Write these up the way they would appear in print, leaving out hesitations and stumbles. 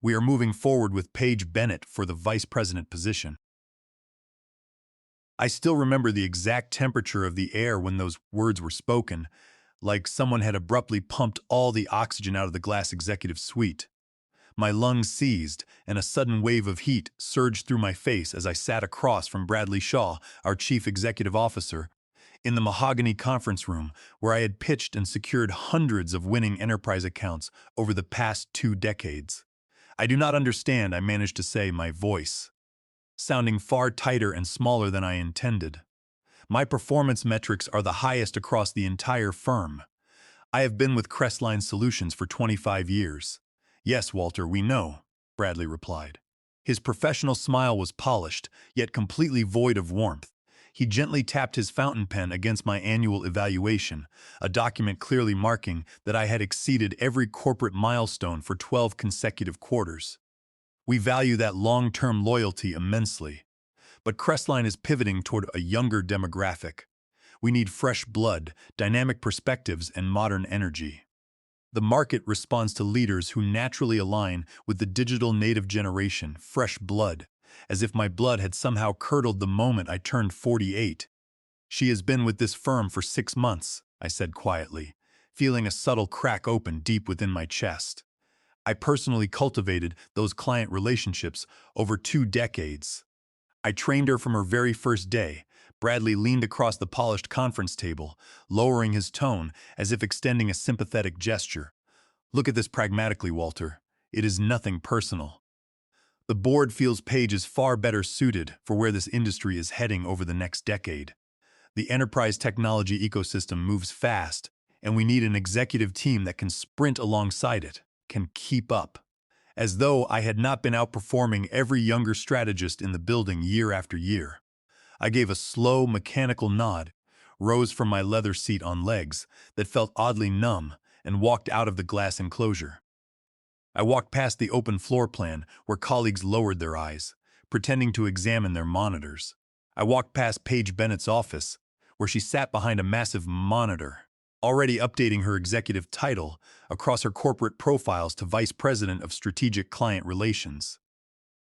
We are moving forward with Paige Bennett for the vice president position. I still remember the exact temperature of the air when those words were spoken, like someone had abruptly pumped all the oxygen out of the glass executive suite. My lungs seized, and a sudden wave of heat surged through my face as I sat across from Bradley Shaw, our chief executive officer, in the mahogany conference room where I had pitched and secured hundreds of winning enterprise accounts over the past 2 decades. I do not understand, I managed to say, my voice sounding far tighter and smaller than I intended. My performance metrics are the highest across the entire firm. I have been with Crestline Solutions for 25 years. Yes, Walter, we know, Bradley replied. His professional smile was polished, yet completely void of warmth. He gently tapped his fountain pen against my annual evaluation, a document clearly marking that I had exceeded every corporate milestone for 12 consecutive quarters. We value that long-term loyalty immensely. But Crestline is pivoting toward a younger demographic. We need fresh blood, dynamic perspectives, and modern energy. The market responds to leaders who naturally align with the digital native generation, fresh blood, as if my blood had somehow curdled the moment I turned 48. She has been with this firm for 6 months, I said quietly, feeling a subtle crack open deep within my chest. I personally cultivated those client relationships over 2 decades. I trained her from her very first day. Bradley leaned across the polished conference table, lowering his tone as if extending a sympathetic gesture. Look at this pragmatically, Walter. It is nothing personal. The board feels Paige is far better suited for where this industry is heading over the next decade. The enterprise technology ecosystem moves fast, and we need an executive team that can sprint alongside it, can keep up. As though I had not been outperforming every younger strategist in the building year after year. I gave a slow, mechanical nod, rose from my leather seat on legs that felt oddly numb, and walked out of the glass enclosure. I walked past the open floor plan where colleagues lowered their eyes, pretending to examine their monitors. I walked past Paige Bennett's office, where she sat behind a massive monitor, already updating her executive title across her corporate profiles to Vice President of Strategic Client Relations.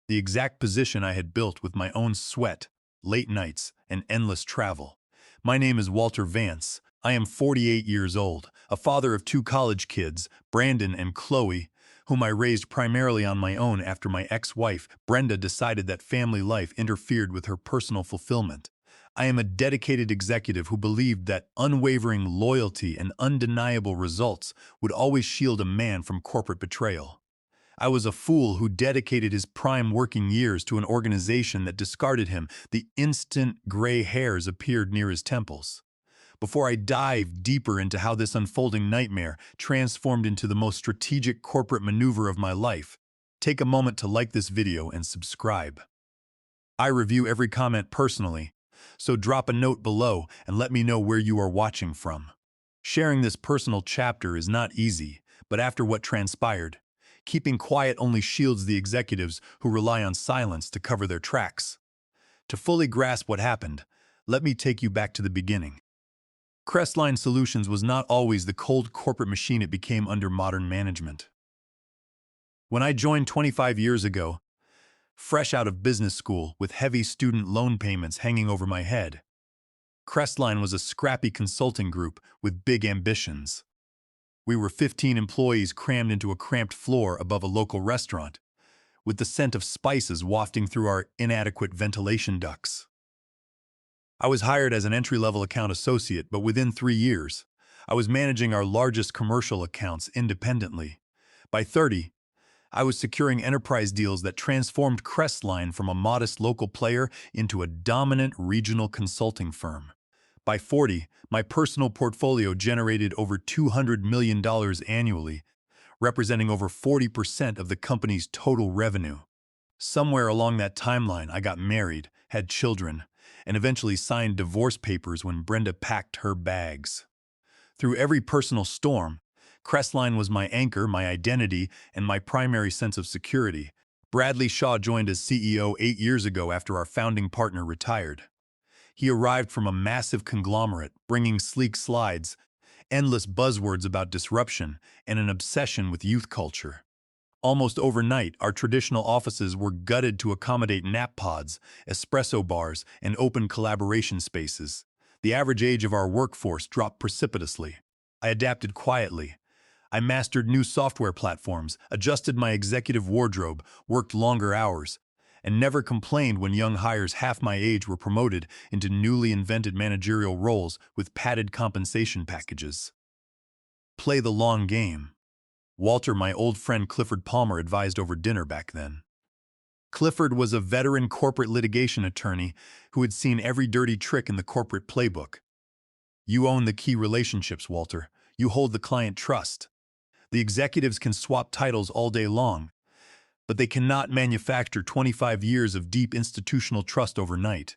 The exact position I had built with my own sweat, late nights, and endless travel. My name is Walter Vance. I am 48 years old, a father of 2 college kids, Brandon and Chloe, whom I raised primarily on my own after my ex-wife, Brenda, decided that family life interfered with her personal fulfillment. I am a dedicated executive who believed that unwavering loyalty and undeniable results would always shield a man from corporate betrayal. I was a fool who dedicated his prime working years to an organization that discarded him the instant gray hairs appeared near his temples. Before I dive deeper into how this unfolding nightmare transformed into the most strategic corporate maneuver of my life, take a moment to like this video and subscribe. I review every comment personally, so drop a note below and let me know where you are watching from. Sharing this personal chapter is not easy, but after what transpired, keeping quiet only shields the executives who rely on silence to cover their tracks. To fully grasp what happened, let me take you back to the beginning. Crestline Solutions was not always the cold corporate machine it became under modern management. When I joined 25 years ago, fresh out of business school with heavy student loan payments hanging over my head, Crestline was a scrappy consulting group with big ambitions. We were 15 employees crammed into a cramped floor above a local restaurant, with the scent of spices wafting through our inadequate ventilation ducts. I was hired as an entry-level account associate, but within 3 years, I was managing our largest commercial accounts independently. By 30, I was securing enterprise deals that transformed Crestline from a modest local player into a dominant regional consulting firm. By 40, my personal portfolio generated over $200 million annually, representing over 40% of the company's total revenue. Somewhere along that timeline, I got married, had children, and eventually signed divorce papers when Brenda packed her bags. Through every personal storm, Crestline was my anchor, my identity, and my primary sense of security. Bradley Shaw joined as CEO 8 years ago after our founding partner retired. He arrived from a massive conglomerate, bringing sleek slides, endless buzzwords about disruption, and an obsession with youth culture. Almost overnight, our traditional offices were gutted to accommodate nap pods, espresso bars, and open collaboration spaces. The average age of our workforce dropped precipitously. I adapted quietly. I mastered new software platforms, adjusted my executive wardrobe, worked longer hours, and never complained when young hires half my age were promoted into newly invented managerial roles with padded compensation packages. Play the long game. Walter, my old friend Clifford Palmer, advised over dinner back then. Clifford was a veteran corporate litigation attorney who had seen every dirty trick in the corporate playbook. You own the key relationships, Walter. You hold the client trust. The executives can swap titles all day long, but they cannot manufacture 25 years of deep institutional trust overnight.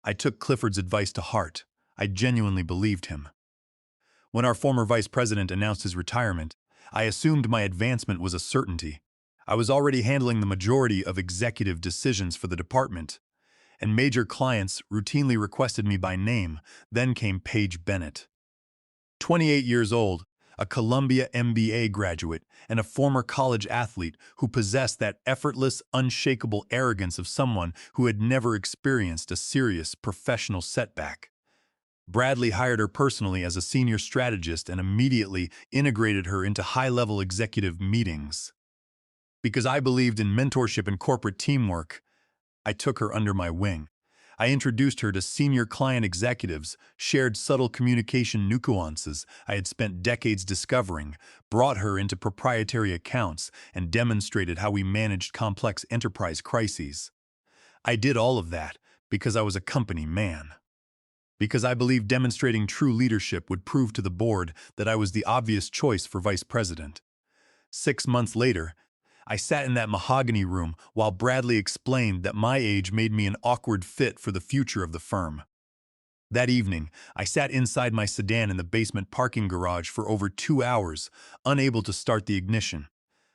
I took Clifford's advice to heart. I genuinely believed him. When our former vice president announced his retirement, I assumed my advancement was a certainty. I was already handling the majority of executive decisions for the department, and major clients routinely requested me by name. Then came Paige Bennett. 28 years old, a Columbia MBA graduate, and a former college athlete who possessed that effortless, unshakable arrogance of someone who had never experienced a serious professional setback. Bradley hired her personally as a senior strategist and immediately integrated her into high-level executive meetings. Because I believed in mentorship and corporate teamwork, I took her under my wing. I introduced her to senior client executives, shared subtle communication nuances I had spent decades discovering, brought her into proprietary accounts, and demonstrated how we managed complex enterprise crises. I did all of that because I was a company man. Because I believed demonstrating true leadership would prove to the board that I was the obvious choice for vice president. 6 months later, I sat in that mahogany room while Bradley explained that my age made me an awkward fit for the future of the firm. That evening, I sat inside my sedan in the basement parking garage for over 2 hours, unable to start the ignition.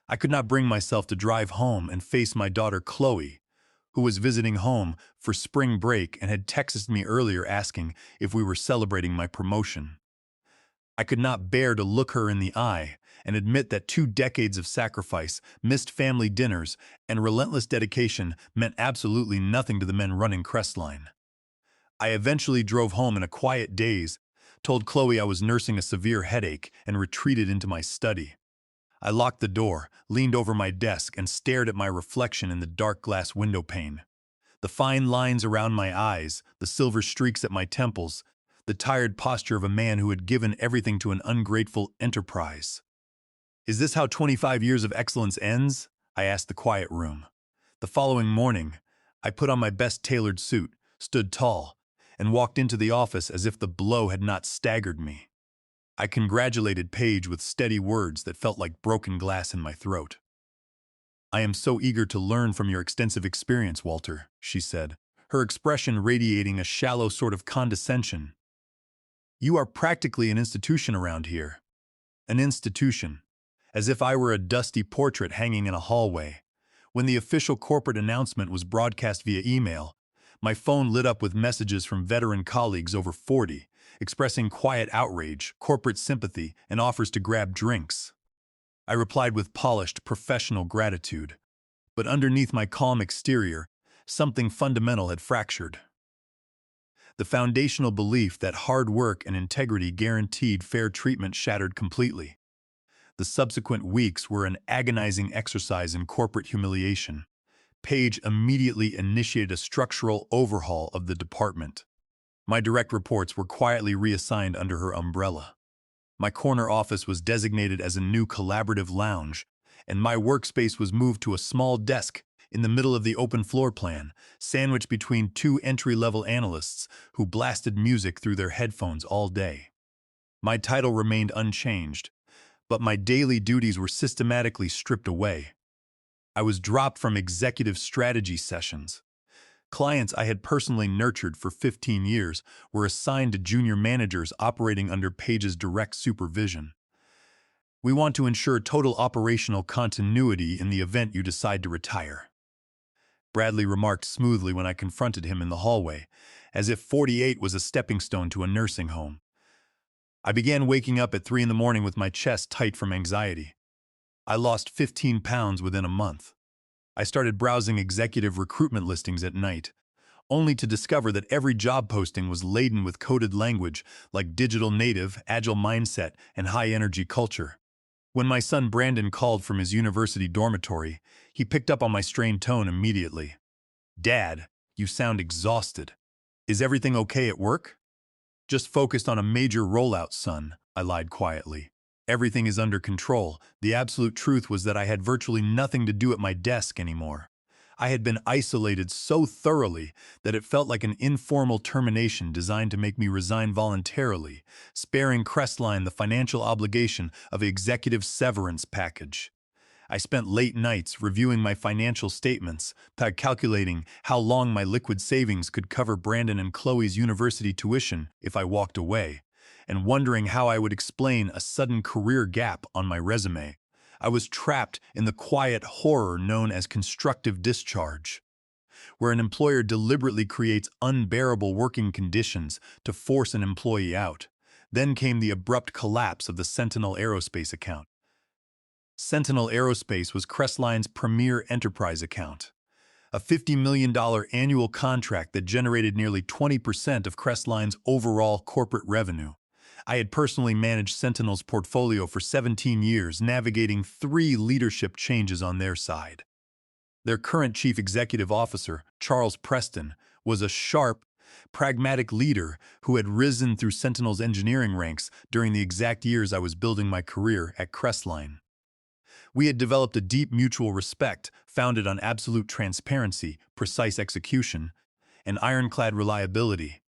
I could not bring myself to drive home and face my daughter Chloe, who was visiting home for spring break and had texted me earlier asking if we were celebrating my promotion. I could not bear to look her in the eye and admit that 2 decades of sacrifice, missed family dinners, and relentless dedication meant absolutely nothing to the men running Crestline. I eventually drove home in a quiet daze, told Chloe I was nursing a severe headache, and retreated into my study. I locked the door, leaned over my desk, and stared at my reflection in the dark glass window pane. The fine lines around my eyes, the silver streaks at my temples, the tired posture of a man who had given everything to an ungrateful enterprise. Is this how 25 years of excellence ends? I asked the quiet room. The following morning, I put on my best tailored suit, stood tall, and walked into the office as if the blow had not staggered me. I congratulated Paige with steady words that felt like broken glass in my throat. I am so eager to learn from your extensive experience, Walter, she said, her expression radiating a shallow sort of condescension. You are practically an institution around here. An institution. As if I were a dusty portrait hanging in a hallway. When the official corporate announcement was broadcast via email, my phone lit up with messages from veteran colleagues over 40, expressing quiet outrage, corporate sympathy, and offers to grab drinks. I replied with polished, professional gratitude. But underneath my calm exterior, something fundamental had fractured. The foundational belief that hard work and integrity guaranteed fair treatment shattered completely. The subsequent weeks were an agonizing exercise in corporate humiliation. Paige immediately initiated a structural overhaul of the department. My direct reports were quietly reassigned under her umbrella. My corner office was designated as a new collaborative lounge, and my workspace was moved to a small desk in the middle of the open floor plan, sandwiched between 2 entry-level analysts who blasted music through their headphones all day. My title remained unchanged, but my daily duties were systematically stripped away. I was dropped from executive strategy sessions. Clients I had personally nurtured for 15 years were assigned to junior managers operating under Paige's direct supervision. We want to ensure total operational continuity in the event you decide to retire, Bradley remarked smoothly when I confronted him in the hallway, as if 48 was a stepping stone to a nursing home. I began waking up at 3 in the morning with my chest tight from anxiety. I lost 15 pounds within a month. I started browsing executive recruitment listings at night, only to discover that every job posting was laden with coded language like digital native, agile mindset, and high-energy culture. When my son Brandon called from his university dormitory, he picked up on my strained tone immediately. "Dad, you sound exhausted. Is everything okay at work?" "Just focused on a major rollout, son," I lied quietly. "Everything is under control." The absolute truth was that I had virtually nothing to do at my desk anymore. I had been isolated so thoroughly that it felt like an informal termination designed to make me resign voluntarily, sparing Crestline the financial obligation of an executive severance package. I spent late nights reviewing my financial statements, calculating how long my liquid savings could cover Brandon and Chloe's university tuition if I walked away, and wondering how I would explain a sudden career gap on my resume. I was trapped in the quiet horror known as constructive discharge, where an employer deliberately creates unbearable working conditions to force an employee out. Then came the abrupt collapse of the Sentinel Aerospace account. Sentinel Aerospace was Crestline's premier enterprise account, a $50 million annual contract that generated nearly 20% of Crestline's overall corporate revenue. I had personally managed Sentinel's portfolio for 17 years, navigating 3 leadership changes on their side. Their current chief executive officer, Charles Preston, was a sharp, pragmatic leader who had risen through Sentinel's engineering ranks during the exact years I was building my career at Crestline. We had developed a deep mutual respect founded on absolute transparency, precise execution, and ironclad reliability.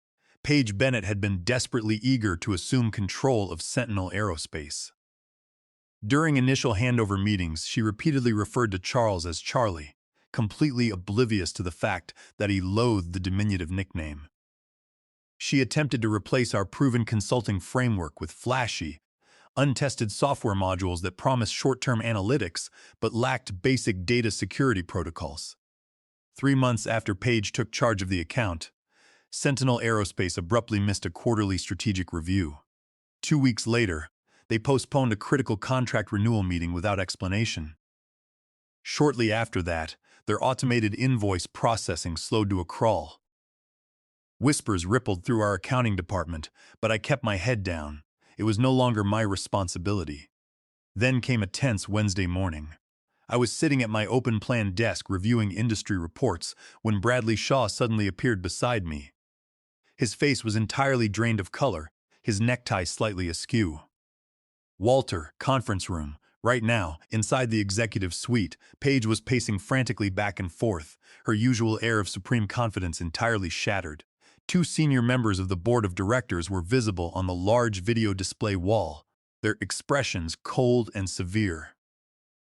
Paige Bennett had been desperately eager to assume control of Sentinel Aerospace. During initial handover meetings, she repeatedly referred to Charles as Charlie, completely oblivious to the fact that he loathed the diminutive nickname. She attempted to replace our proven consulting framework with flashy, untested software modules that promised short-term analytics but lacked basic data security protocols. 3 months after Paige took charge of the account, Sentinel Aerospace abruptly missed a quarterly strategic review. 2 weeks later, they postponed a critical contract renewal meeting without explanation. Shortly after that, their automated invoice processing slowed to a crawl. Whispers rippled through our accounting department, but I kept my head down. It was no longer my responsibility. Then came a tense Wednesday morning. I was sitting at my open-plan desk reviewing industry reports when Bradley Shaw suddenly appeared beside me. His face was entirely drained of color, his necktie slightly askew. "Walter, conference room." Right now, inside the executive suite, Paige was pacing frantically back and forth, her usual air of supreme confidence entirely shattered. 2 senior members of the board of directors were visible on the large video display wall, their expressions cold and severe.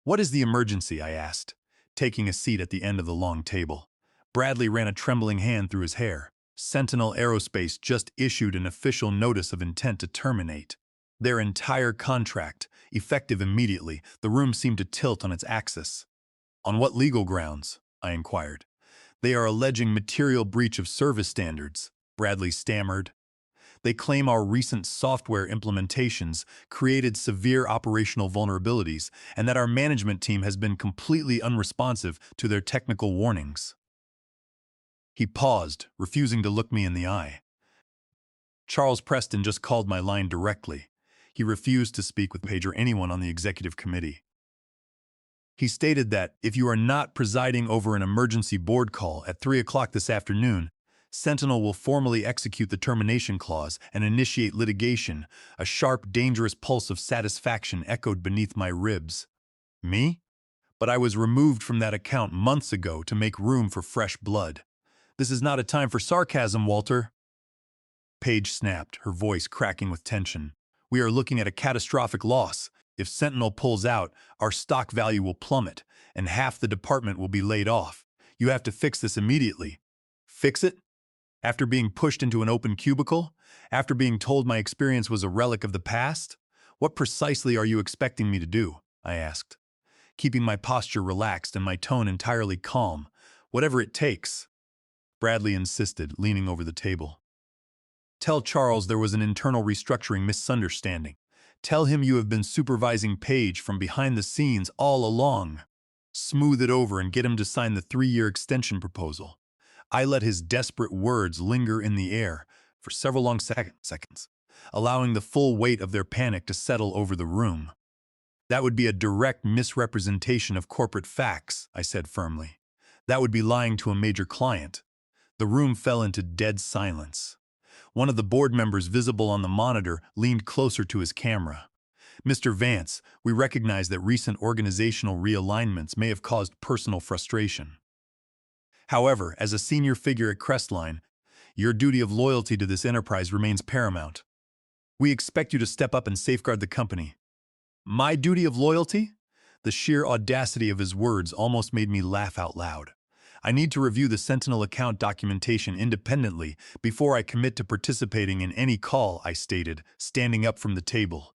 "What is the emergency?" I asked, taking a seat at the end of the long table. Bradley ran a trembling hand through his hair. "Sentinel Aerospace just issued an official notice of intent to terminate their entire contract, effective immediately." The room seemed to tilt on its axis. "On what legal grounds?" I inquired. "They are alleging material breach of service standards," Bradley stammered. "They claim our recent software implementations created severe operational vulnerabilities and that our management team has been completely unresponsive to their technical warnings." He paused, refusing to look me in the eye. "Charles Preston just called my line directly. He refused to speak with Paige or anyone on the executive committee. He stated that if you are not presiding over an emergency board call at 3 o'clock this afternoon, Sentinel will formally execute the termination clause and initiate litigation." A sharp, dangerous pulse of satisfaction echoed beneath my ribs. Me? But I was removed from that account months ago to make room for fresh blood. "This is not a time for sarcasm, Walter." Paige snapped, her voice cracking with tension. "We are looking at a catastrophic loss. If Sentinel pulls out, our stock value will plummet, and half the department will be laid off. You have to fix this immediately." "Fix it? After being pushed into an open cubicle? After being told my experience was a relic of the past? What precisely are you expecting me to do?" I asked, keeping my posture relaxed and my tone entirely calm. "Whatever it takes," Bradley insisted, leaning over the table. "Tell Charles there was an internal restructuring misunderstanding. Tell him you have been supervising Page from behind the scenes all along. Smooth it over and get him to sign the 3-year extension proposal." I let his desperate words linger in the air for several long seconds, allowing the full weight of their panic to settle over the room. "That would be a direct misrepresentation of corporate facts," I said firmly. "That would be lying to a major client." The room fell into dead silence. One of the board members visible on the monitor leaned closer to his camera. "Mr. Vance, we recognize that recent organizational realignments may have caused personal frustration. However, as a senior figure at Crestline, your duty of loyalty to this enterprise remains paramount. We expect you to step up and safeguard the company." "My duty of loyalty?" The sheer audacity of his words almost made me laugh out loud. "I need to review the Sentinel account documentation independently before I commit to participating in any call," I stated, standing up from the table.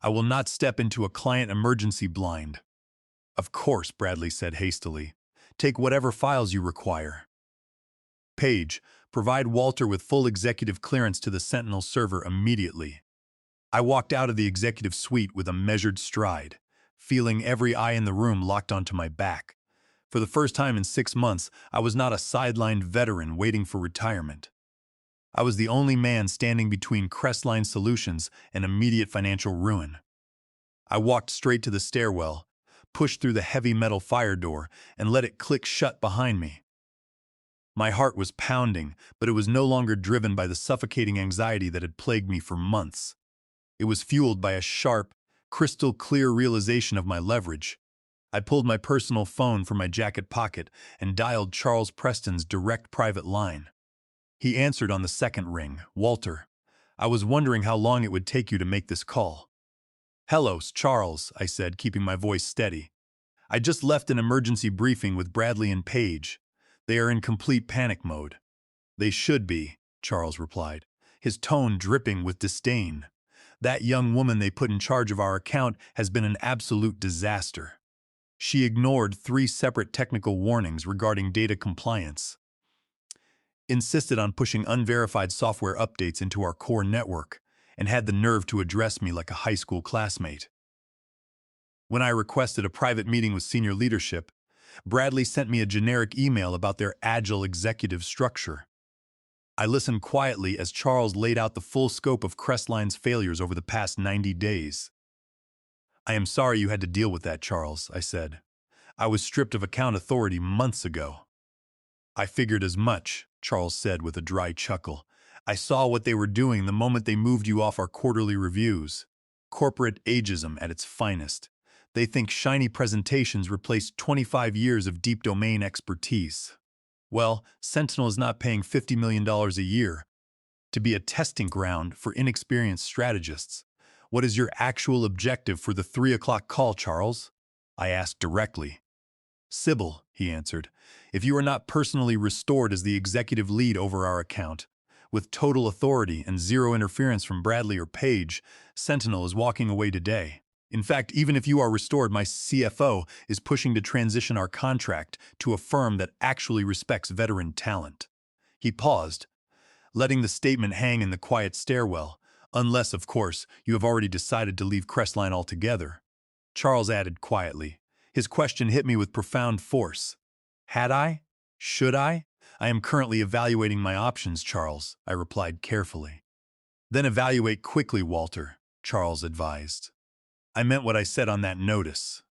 "I will not step into a client emergency blind." "Of course," Bradley said hastily. "Take whatever files you require." "Page, provide Walter with full executive clearance to the Sentinel server immediately." I walked out of the executive suite with a measured stride, feeling every eye in the room locked onto my back. For the first time in 6 months, I was not a sidelined veteran waiting for retirement. I was the only man standing between Crestline Solutions and immediate financial ruin. I walked straight to the stairwell, pushed through the heavy metal fire door, and let it click shut behind me. My heart was pounding, but it was no longer driven by the suffocating anxiety that had plagued me for months. It was fueled by a sharp, crystal-clear realization of my leverage. I pulled my personal phone from my jacket pocket and dialed Charles Preston's direct private line. He answered on the second ring. "Walter, I was wondering how long it would take you to make this call." "Hello, Charles," I said, keeping my voice steady. "I just left an emergency briefing with Bradley and Page. They are in complete panic mode." "They should be," Charles replied, his tone dripping with disdain. "That young woman they put in charge of our account has been an absolute disaster. She ignored 3 separate technical warnings regarding data compliance, insisted on pushing unverified software updates into our core network, and had the nerve to address me like a high school classmate. When I requested a private meeting with senior leadership, Bradley sent me a generic email about their agile executive structure. I listened quietly as Charles laid out the full scope of Crestline's failures over the past 90 days. "I am sorry you had to deal with that, Charles," I said. "I was stripped of account authority months ago." "I figured as much," Charles said with a dry chuckle. "I saw what they were doing the moment they moved you off our quarterly reviews. Corporate ageism at its finest. They think shiny presentations replace 25 years of deep domain expertise. Well, Sentinel is not paying $50 million a year to be a testing ground for inexperienced strategists. What is your actual objective for the 3 o'clock call, Charles?" I asked directly. "Sybil," he answered, "if you are not personally restored as the executive lead over our account, with total authority and zero interference from Bradley or Page, Sentinel is walking away today. In fact, even if you are restored, my CFO is pushing to transition our contract to a firm that actually respects veteran talent." He paused, letting the statement hang in the quiet stairwell, "unless, of course, you have already decided to leave Crestline altogether." Charles added quietly. His question hit me with profound force. "Had I? Should I?" "I am currently evaluating my options, Charles," I replied carefully. "Then evaluate quickly, Walter," Charles advised. "I meant what I said on that notice.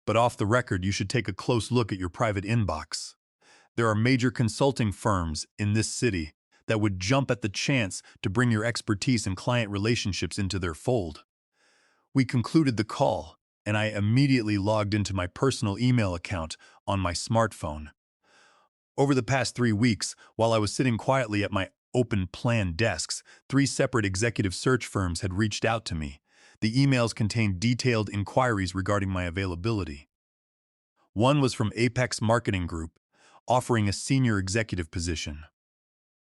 But off the record, you should take a close look at your private inbox. There are major consulting firms in this city that would jump at the chance to bring your expertise and client relationships into their fold." We concluded the call, and I immediately logged into my personal email account on my smartphone. Over the past 3 weeks, while I was sitting quietly at my open plan desks, 3 separate executive search firms had reached out to me. The emails contained detailed inquiries regarding my availability. One was from Apex Marketing Group, offering a senior executive position.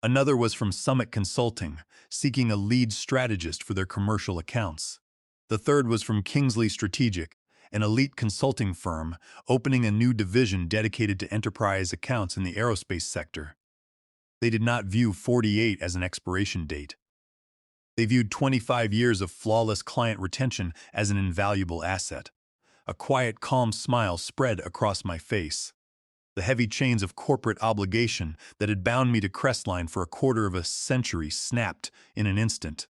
Another was from Summit Consulting, seeking a lead strategist for their commercial accounts. The third was from Kingsley Strategic, an elite consulting firm opening a new division dedicated to enterprise accounts in the aerospace sector. They did not view 48 as an expiration date. They viewed 25 years of flawless client retention as an invaluable asset. A quiet, calm smile spread across my face. The heavy chains of corporate obligation that had bound me to Crestline for a quarter of a century snapped in an instant.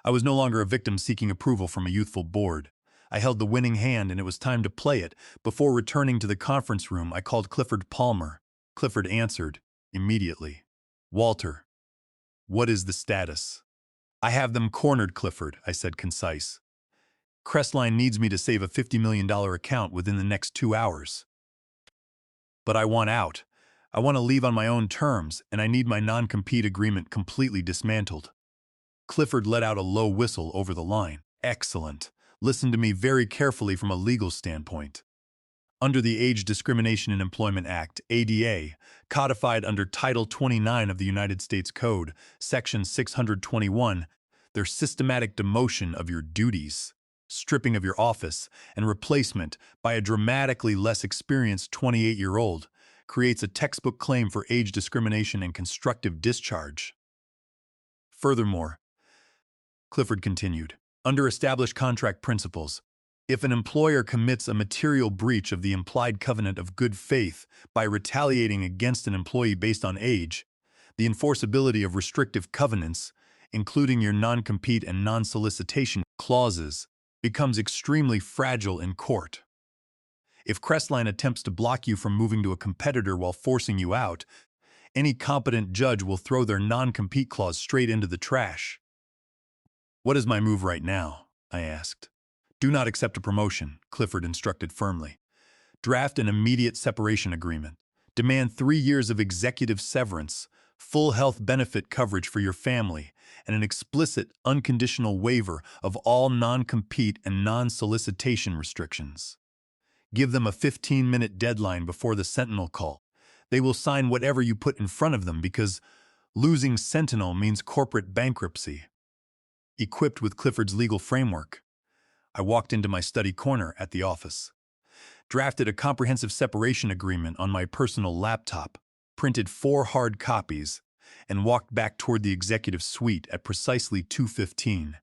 I was no longer a victim seeking approval from a youthful board. I held the winning hand and it was time to play it. Before returning to the conference room, I called Clifford Palmer. Clifford answered immediately. "Walter, what is the status?" "I have them cornered, Clifford," I said concise. "Crestline needs me to save a $50 million account within the next 2 hours. But I want out. I want to leave on my own terms, and I need my non-compete agreement completely dismantled." Clifford let out a low whistle over the line. "Excellent. Listen to me very carefully from a legal standpoint. Under the Age Discrimination in Employment Act, ADA, codified under Title 29 of the United States Code, Section 621, there's systematic demotion of your duties, stripping of your office, and replacement by a dramatically less experienced 28-year-old creates a textbook claim for age discrimination and constructive discharge. Furthermore," Clifford continued, "under established contract principles, if an employer commits a material breach of the implied covenant of good faith by retaliating against an employee based on age, the enforceability of restrictive covenants, including your non-compete and non-solicitation clauses, becomes extremely fragile in court. If Crestline attempts to block you from moving to a competitor while forcing you out, any competent judge will throw their non-compete clause straight into the trash." "What is my move right now?" I asked. "Do not accept a promotion," Clifford instructed firmly. "Draft an immediate separation agreement. Demand 3 years of executive severance, full health benefit coverage for your family, and an explicit, unconditional waiver of all non-compete and non-solicitation restrictions. Give them a 15-minute deadline before the Sentinel call. They will sign whatever you put in front of them because losing Sentinel means corporate bankruptcy." Equipped with Clifford's legal framework, I walked into my study corner at the office, drafted a comprehensive separation agreement on my personal laptop, printed 4 hard copies, and walked back toward the executive suite at precisely 2:15.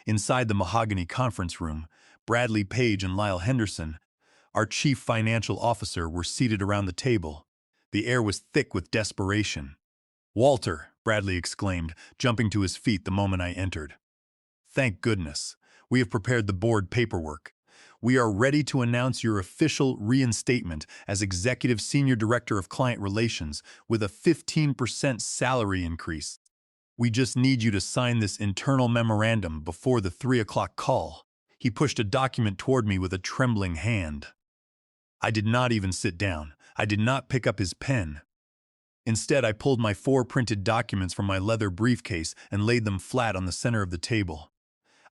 Inside the mahogany conference room, Bradley Page and Lyle Henderson, our chief financial officer, were seated around the table. The air was thick with desperation. "Walter," Bradley exclaimed, jumping to his feet the moment I entered. "Thank goodness. We have prepared the board paperwork. We are ready to announce your official reinstatement as Executive Senior Director of Client Relations with a 15% salary increase. We just need you to sign this internal memorandum before the 3 o'clock call." He pushed a document toward me with a trembling hand. I did not even sit down. I did not pick up his pen. Instead, I pulled my 4 printed documents from my leather briefcase and laid them flat on the center of the table.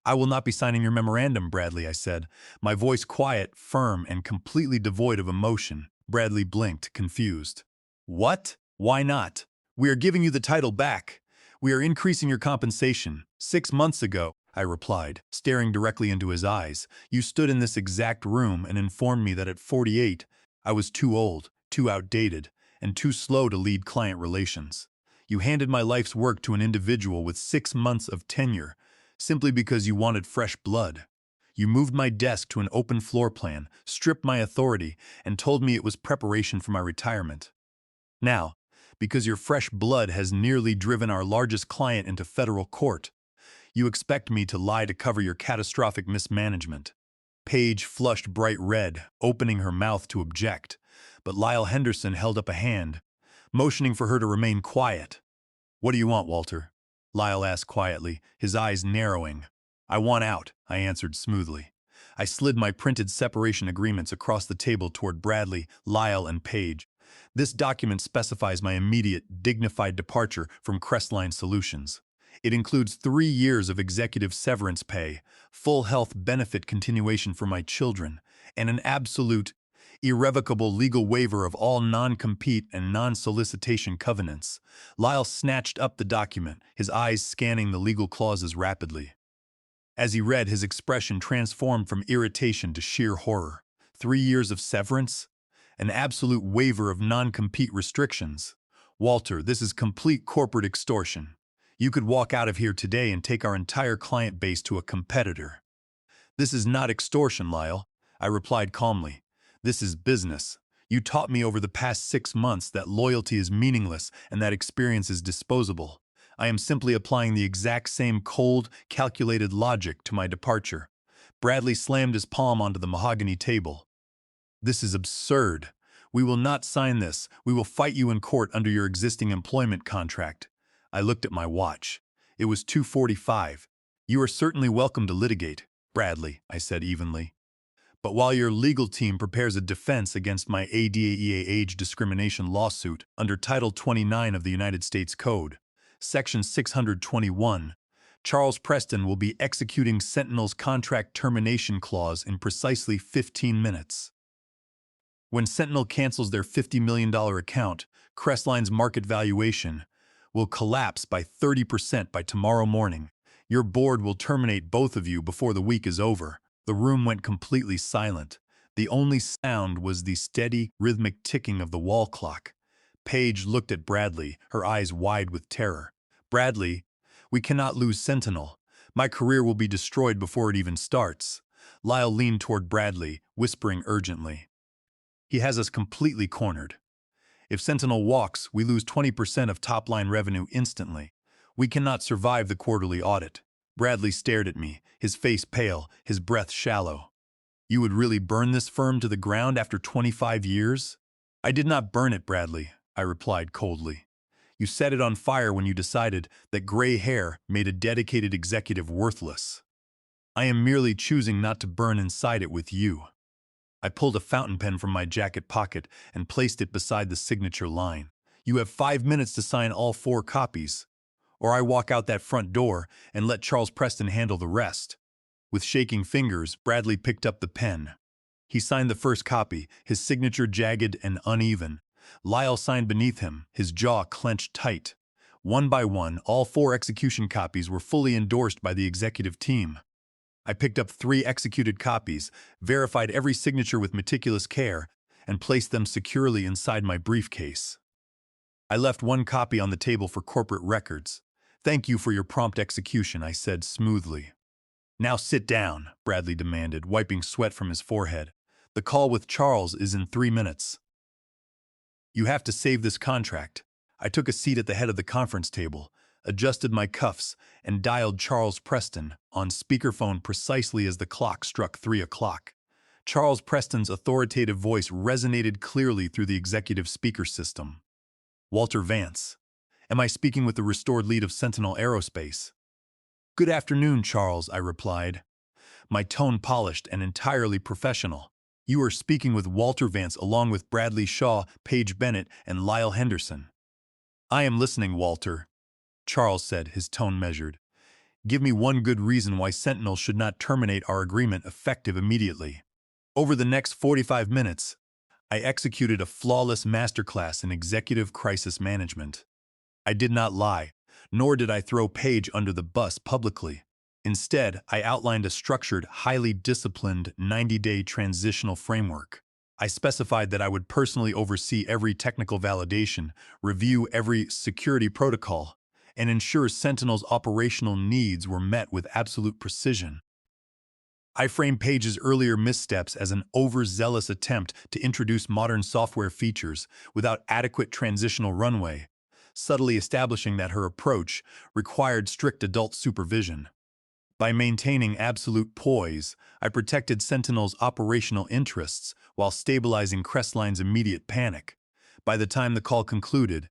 "I will not be signing your memorandum, Bradley," I said, my voice quiet, firm, and completely devoid of emotion. Bradley blinked, confused. "What? Why not? We are giving you the title back. We are increasing your compensation. 6 months ago," I replied, staring directly into his eyes, "you stood in this exact room and informed me that at 48, I was too old, too outdated, and too slow to lead client relations. You handed my life's work to an individual with 6 months of tenure, simply because you wanted fresh blood. You moved my desk to an open floor plan, stripped my authority, and told me it was preparation for my retirement. Now, because your fresh blood has nearly driven our largest client into federal court, you expect me to lie to cover your catastrophic mismanagement." Paige flushed bright red, opening her mouth to object, but Lyle Henderson held up a hand, motioning for her to remain quiet. "What do you want, Walter?" Lyle asked quietly, his eyes narrowing. "I want out," I answered smoothly. I slid my printed separation agreements across the table toward Bradley, Lyle, and Paige. "This document specifies my immediate, dignified departure from Crestline Solutions. It includes 3 years of executive severance pay, full health benefit continuation for my children, and an absolute, irrevocable legal waiver of all non-compete and non-solicitation covenants." Lyle snatched up the document, his eyes scanning the legal clauses rapidly. As he read, his expression transformed from irritation to sheer horror. 3 years of severance? An absolute waiver of non-compete restrictions? Walter, this is complete corporate extortion. You could walk out of here today and take our entire client base to a competitor. This is not extortion, Lyle, I replied calmly. This is business. You taught me over the past 6 months that loyalty is meaningless and that experience is disposable. I am simply applying the exact same cold, calculated logic to my departure. Bradley slammed his palm onto the mahogany table. This is absurd. We will not sign this. We will fight you in court under your existing employment contract. I looked at my watch. It was 2:45. You are certainly welcome to litigate, Bradley, I said evenly. But while your legal team prepares a defense against my ADAEA age discrimination lawsuit under Title 29 of the United States Code, Section 621, Charles Preston will be executing Sentinel's contract termination clause in precisely 15 minutes. When Sentinel cancels their $50 million account, Crestline's market valuation will collapse by 30% by tomorrow morning. Your board will terminate both of you before the week is over. The room went completely silent. The only sound was the steady, rhythmic ticking of the wall clock. Paige looked at Bradley, her eyes wide with terror. Bradley, we cannot lose Sentinel. My career will be destroyed before it even starts. Lyle leaned toward Bradley, whispering urgently. He has us completely cornered. If Sentinel walks, we lose 20% of top-line revenue instantly. We cannot survive the quarterly audit. Bradley stared at me, his face pale, his breath shallow. You would really burn this firm to the ground after 25 years? I did not burn it, Bradley, I replied coldly. You set it on fire when you decided that gray hair made a dedicated executive worthless. I am merely choosing not to burn inside it with you. I pulled a fountain pen from my jacket pocket and placed it beside the signature line. You have 5 minutes to sign all 4 copies, or I walk out that front door and let Charles Preston handle the rest. With shaking fingers, Bradley picked up the pen. He signed the first copy, his signature jagged and uneven. Lyle signed beneath him, his jaw clenched tight. One by one, all 4 execution copies were fully endorsed by the executive team. I picked up 3 executed copies, verified every signature with meticulous care, and placed them securely inside my briefcase. I left 1 copy on the table for corporate records. Thank you for your prompt execution, I said smoothly. Now sit down, Bradley demanded, wiping sweat from his forehead. The call with Charles is in 3 minutes. You have to save this contract. I took a seat at the head of the conference table, adjusted my cuffs, and dialed Charles Preston on speakerphone precisely as the clock struck 3 o'clock. Charles Preston's authoritative voice resonated clearly through the executive speaker system. Walter Vance. Am I speaking with the restored lead of Sentinel Aerospace? Good afternoon, Charles, I replied, my tone polished and entirely professional. You are speaking with Walter Vance along with Bradley Shaw, Paige Bennett, and Lyle Henderson. I am listening, Walter, Charles said, his tone measured. Give me one good reason why Sentinel should not terminate our agreement effective immediately. Over the next 45 minutes, I executed a flawless masterclass in executive crisis management. I did not lie, nor did I throw Paige under the bus publicly. Instead, I outlined a structured, highly disciplined 90-day transitional framework. I specified that I would personally oversee every technical validation, review every security protocol, and ensure Sentinel's operational needs were met with absolute precision. I framed Paige's earlier missteps as an overzealous attempt to introduce modern software features without adequate transitional runway, subtly establishing that her approach required strict adult supervision. By maintaining absolute poise, I protected Sentinel's operational interests while stabilizing Crestline's immediate panic. By the time the call concluded,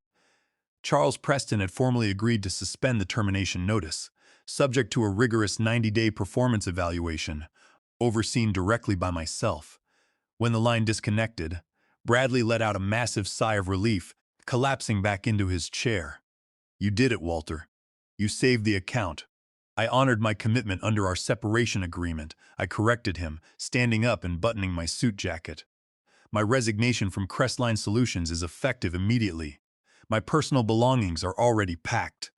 Charles Preston had formally agreed to suspend the termination notice, subject to a rigorous 90-day performance evaluation, overseen directly by myself. When the line disconnected, Bradley let out a massive sigh of relief, collapsing back into his chair. You did it, Walter. You saved the account. I honored my commitment under our separation agreement. I corrected him, standing up and buttoning my suit jacket. My resignation from Crestline Solutions is effective immediately. My personal belongings are already packed.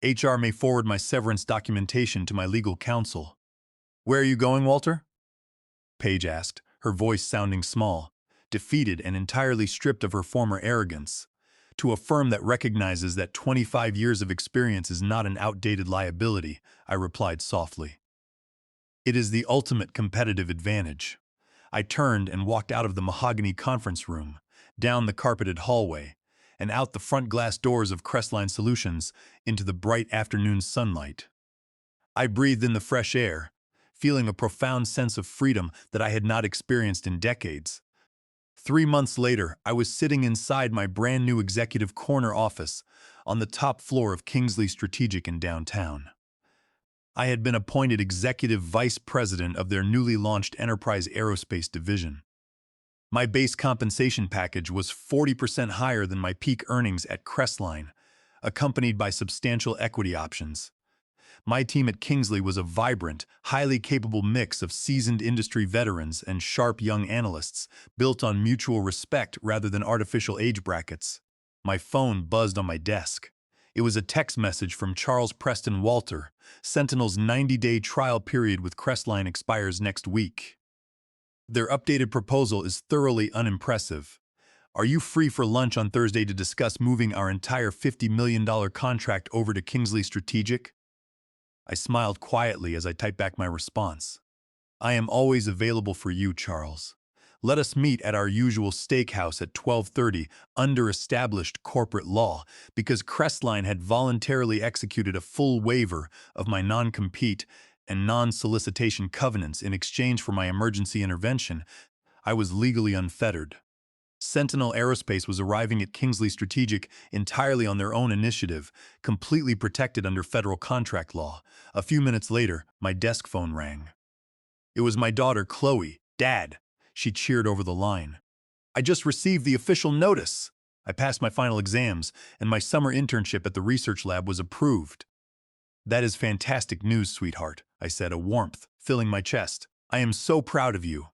HR may forward my severance documentation to my legal counsel. Where are you going, Walter? Paige asked, her voice sounding small, defeated and entirely stripped of her former arrogance. To a firm that recognizes that 25 years of experience is not an outdated liability, I replied softly. It is the ultimate competitive advantage. I turned and walked out of the mahogany conference room, down the carpeted hallway, and out the front glass doors of Crestline Solutions into the bright afternoon sunlight. I breathed in the fresh air, feeling a profound sense of freedom that I had not experienced in decades. 3 months later, I was sitting inside my brand new executive corner office on the top floor of Kingsley Strategic in downtown. I had been appointed executive vice president of their newly launched enterprise aerospace division. My base compensation package was 40% higher than my peak earnings at Crestline, accompanied by substantial equity options. My team at Kingsley was a vibrant, highly capable mix of seasoned industry veterans and sharp young analysts, built on mutual respect rather than artificial age brackets. My phone buzzed on my desk. It was a text message from Charles Preston Walter. Sentinel's 90-day trial period with Crestline expires next week. Their updated proposal is thoroughly unimpressive. Are you free for lunch on Thursday to discuss moving our entire $50 million contract over to Kingsley Strategic? I smiled quietly as I typed back my response. I am always available for you, Charles. Let us meet at our usual steakhouse at 12:30 under established corporate law, because Crestline had voluntarily executed a full waiver of my non-compete and non-solicitation covenants in exchange for my emergency intervention. I was legally unfettered. Sentinel Aerospace was arriving at Kingsley Strategic entirely on their own initiative, completely protected under federal contract law. A few minutes later, my desk phone rang. It was my daughter, Chloe. "Dad," she cheered over the line. "I just received the official notice. I passed my final exams, and my summer internship at the research lab was approved." "That is fantastic news, sweetheart," I said, a warmth filling my chest. "I am so proud of you."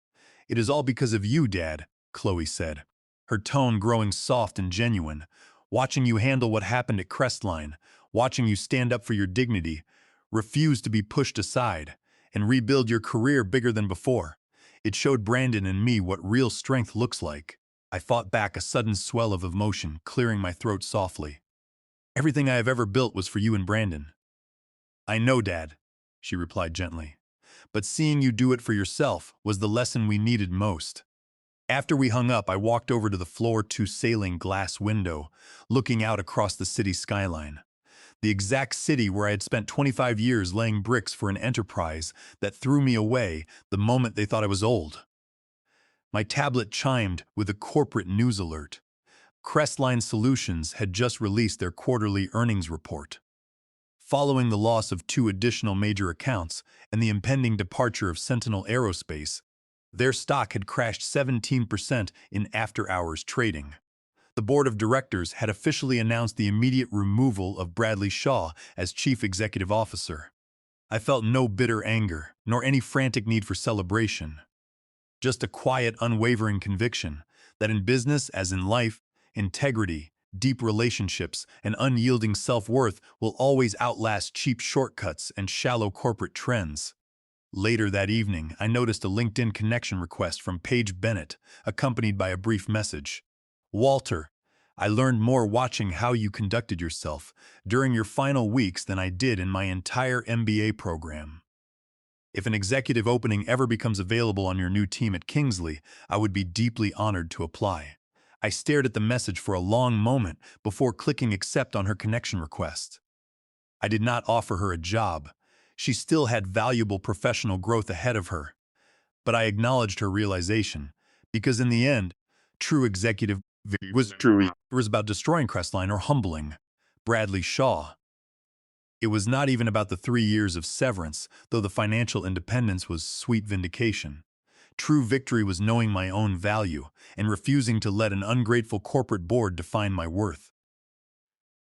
"It is all because of you, Dad," Chloe said, her tone growing soft and genuine. "Watching you handle what happened at Crestline, watching you stand up for your dignity, refuse to be pushed aside, and rebuild your career bigger than before. It showed Brandon and me what real strength looks like." I fought back a sudden swell of emotion, clearing my throat softly. "Everything I have ever built was for you and Brandon." "I know, Dad," she replied gently. "But seeing you do it for yourself was the lesson we needed most." After we hung up, I walked over to the floor-to-ceiling glass window, looking out across the city skyline. The exact city where I had spent 25 years laying bricks for an enterprise that threw me away the moment they thought I was old. My tablet chimed with a corporate news alert. Crestline Solutions had just released their quarterly earnings report. Following the loss of 2 additional major accounts and the impending departure of Sentinel Aerospace, their stock had crashed 17% in after-hours trading. The board of directors had officially announced the immediate removal of Bradley Shaw as chief executive officer. I felt no bitter anger, nor any frantic need for celebration. Just a quiet, unwavering conviction that in business as in life, integrity, deep relationships, and unyielding self-worth will always outlast cheap shortcuts and shallow corporate trends. Later that evening, I noticed a LinkedIn connection request from Paige Bennett, accompanied by a brief message. "Walter, I learned more watching how you conducted yourself during your final weeks than I did in my entire MBA program. If an executive opening ever becomes available on your new team at Kingsley, I would be deeply honored to apply." I stared at the message for a long moment before clicking accept on her connection request. I did not offer her a job. She still had valuable professional growth ahead of her. But I acknowledged her realization, because in the end, true executive was about destroying Crestline or humbling Bradley Shaw. It was not even about the 3 years of severance, though the financial independence was sweet vindication. True victory was knowing my own value and refusing to let an ungrateful corporate board define my worth.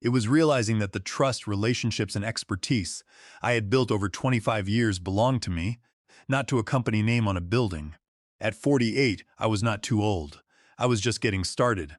It was realizing that the trust, relationships, and expertise I had built over 25 years belonged to me, not to a company name on a building. At 48, I was not too old. I was just getting started.